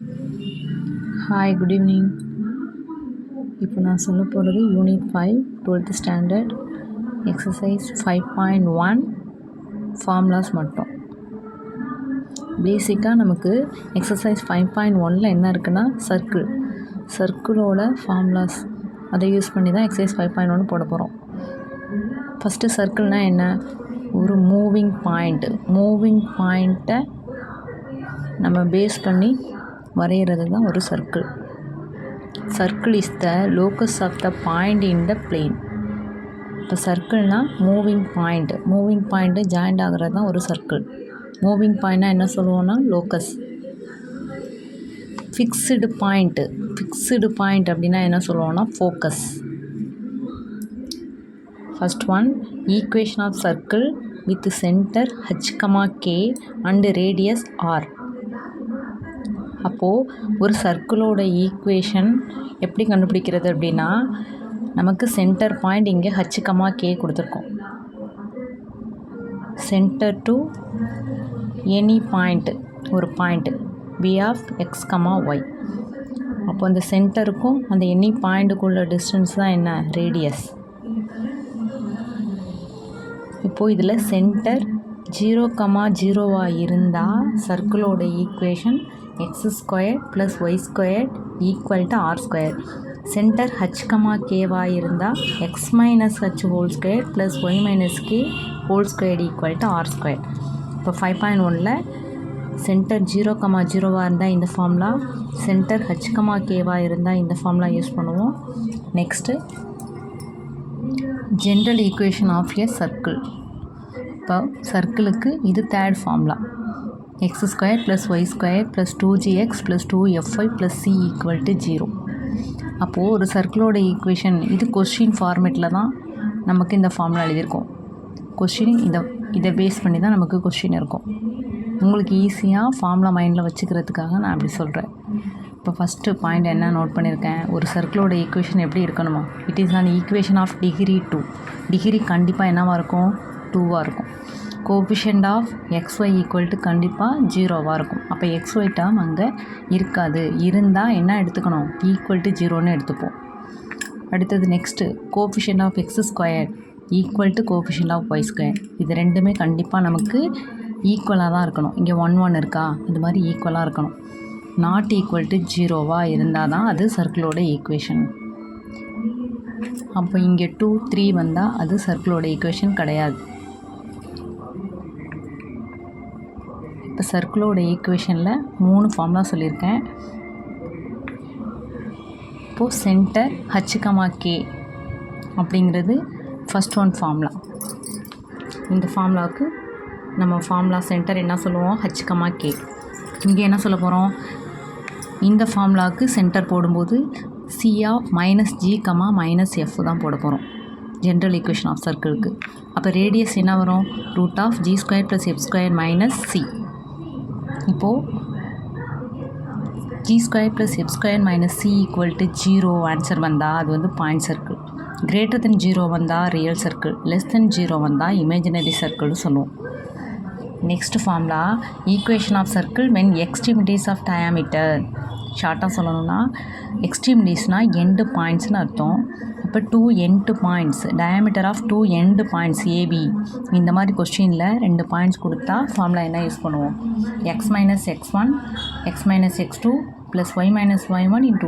Hi, good evening. இப்போ நான் சொல்ல போகிறது unit 5 12th standard exercise 5.1 formulas மட்டும். பேசிக்காக நமக்கு எக்ஸசைஸ் 5.1ல் என்ன இருக்குன்னா சர்க்கிளோட ஃபார்முலாஸ் அதை யூஸ் பண்ணி தான் எக்ஸசைஸ் 5.1 போட போகிறோம். ஃபஸ்ட்டு சர்க்கிள்னால் என்ன? ஒரு மூவிங் பாயிண்ட்டை நம்ம பேஸ் பண்ணி வரைகிறது தான் ஒரு circle. Circle is the locus of the point in the plane. இப்போ சர்க்கிள்னால் மூவிங் பாயிண்ட்டு ஜாயிண்ட் ஆகிறது தான் ஒரு சர்க்கிள். மூவிங் பாயிண்ட்னா என்ன சொல்லுவோன்னா லோக்கஸ். ஃபிக்ஸ்டு பாயிண்ட் அப்படின்னா என்ன சொல்லுவோன்னா focus. First one, equation of circle with centre h, k and radius r. அப்போது ஒரு சர்க்கிளோட ஈக்குவேஷன் எப்படி கண்டுபிடிக்கிறது அப்படின்னா, நமக்கு சென்டர் பாயிண்ட் இங்கே h, k கொடுத்துருக்கோம். சென்டர் டு எனி பாயிண்ட், ஒரு point b of x, y. அப்போ அந்த சென்டருக்கும் அந்த எனி பாயிண்ட்டுக்குள்ள டிஸ்டன்ஸ் தான் என்ன? ரேடியஸ். இப்போது இதில் சென்டர் 0,0 இருந்தால் சர்க்கிளோட equation x² + y² = r². Centre h, k இருந்தால் x - h² + y - k² = r². இப்போ 5.1ல் சென்டர் 0,0 இருந்தால் இந்த ஃபார்முலா, சென்டர் h, k இருந்தால் இந்த ஃபார்முலா யூஸ் பண்ணுவோம். Next general equation of a circle. இப்போ சர்க்கிளுக்கு இது third formula, x² + y² + 2gx + 2fy + c = 0. அப்போது ஒரு சர்க்கிளோட ஈக்குவேஷன் இது கொஸ்டின் ஃபார்மேட்டில் தான் நமக்கு இந்த ஃபார்முலா எழுதியிருக்கோம். கொஸ்டின் இதை பேஸ் பண்ணி தான் நமக்கு கொஸ்டின் இருக்கும். உங்களுக்கு ஈஸியாக ஃபார்முலா மைண்டில் வச்சுக்கிறதுக்காக நான் அப்படி சொல்கிறேன். இப்போ ஃபஸ்ட்டு பாயிண்ட் என்ன நோட் பண்ணியிருக்கேன்? ஒரு சர்க்கிளோட ஈக்குவேஷன் எப்படி இருக்கணுமா? It is an equation of degree 2. Degree கண்டிப்பாக என்னவாக இருக்கும்? 2வாக இருக்கும். கோஎஃபிஷியன்ட் ஆஃப் xy = கண்டிப்பாக 0வாக இருக்கும். அப்போ xy டேர்ம் அங்கே இருக்காது. இருந்தால் என்ன எடுத்துக்கணும்? =0ன்னு எடுத்துப்போம். அடுத்தது next coefficient of x² = coefficient of y². இது ரெண்டுமே கண்டிப்பாக நமக்கு ஈக்குவலாக தான் இருக்கணும். இங்கே 1 இருக்கா? இது மாதிரி ஈக்குவலாக இருக்கணும். நாட் ஈக்குவல் டு 0வாக இருந்தால் தான் அது சர்க்கிளோட ஈக்குவேஷன். அப்போ இங்கே 2, 3 வந்தால் அது சர்க்கிளோட ஈக்குவேஷன் கிடையாது. இப்போ சர்க்கிளோட ஈக்குவேஷனில் 3 ஃபார்முலா சொல்லியிருக்கேன். இப்போது சென்டர் h, k அப்படிங்கிறது ஃபஸ்ட் ஒன் ஃபார்முலா. இந்த ஃபார்முலாவுக்கு நம்ம ஃபார்முலா சென்டர் என்ன சொல்லுவோம்? h, k. இங்கே என்ன சொல்ல போகிறோம்? இந்த ஃபார்முலாவுக்கு சென்டர் போடும்போது c ஆஃப் -g, -f தான் போட போகிறோம் ஜென்ரல் ஈக்குவேஷன் ஆஃப் சர்க்கிளுக்கு. அப்போ ரேடியஸ் என்ன வரும்? √g² + f² - c. இப்போது g² + f² - c = 0 ஆன்சர் வந்தால் அது வந்து பாயிண்ட் சர்க்கிள். கிரேட்டர் தென் 0 வந்தால் ரியல் சர்க்கிள், லெஸ் தென் 0 வந்தால் இமேஜினரி சர்க்கிள்னு சொல்லுவோம். Next formula, equation of circle when extremities of diameter. ஷார்ட்டாக சொல்லணும்னா எக்ஸ்ட்ரீமிட்டிஸ்னால் எண்டு பாயிண்ட்ஸ்னு அர்த்தம். இப்போ 2 end points, diameter of 2 end points AB. இந்த மாதிரி கொஸ்டினில் 2 பாயிண்ட்ஸ் கொடுத்தா ஃபார்முலா என்ன யூஸ் பண்ணுவோம்? x - x1 x - x2 + y - y1 ×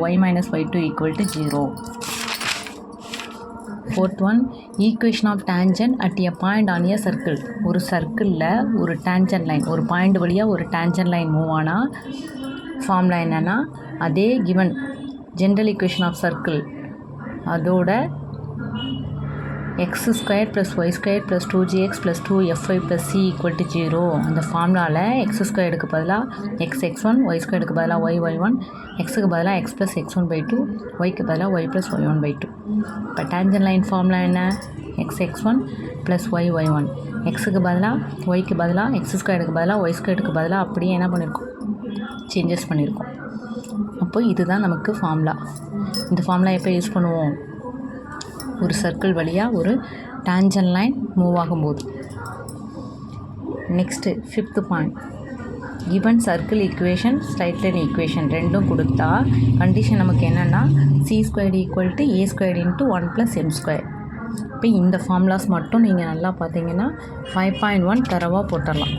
y - y2 = 0. Fourth one, equation of tangent at a point on a circle. ஒரு சர்க்கிளில் ஒரு டேஞ்சன்ட் லைன், ஒரு பாயிண்ட் வழியாக ஒரு டேஞ்சன்ட் லைன் மூவ் ஆனால் ஃபார்முலா என்னென்னா, அதே given general equation of circle அதோட x² + y² + 2gx + 2fy + c = 0. அந்த ஃபார்முலாவில் x²க்கு பதிலாக x(x1), y²க்கு பதிலாக y(y1), xக்கு பதிலாக x + x1/2, yக்கு பதிலாக y + y1/2. இப்போ டேஞ்சன்ட் லைன் ஃபார்முலா என்ன? x(x1) + y(y1). xக்கு பதிலாக yக்கு பதிலாக x²க்கு பதிலாக y²க்கு பதிலாக அப்படியே என்ன பண்ணியிருக்கோம்? சேஞ்சஸ் பண்ணியிருக்கோம். அப்போ இதுதான் நமக்கு ஃபார்முலா. இந்த ஃபார்முலா எப்போ யூஸ் பண்ணுவோம்? ஒரு சர்க்கிள் வழியாக ஒரு டேஞ்சன்ட் லைன் மூவ் ஆகும்போது. Next 5th point, given circle equation straight line equation ரெண்டும் கொடுத்தா கண்டிஷன் நமக்கு என்னென்னா c² = a² × 1 + m². இப்போ இந்த ஃபார்முலாஸ் மட்டும் நீங்கள் நல்லா பார்த்தீங்கன்னா 5.1 தரவாக போட்டுடலாம்.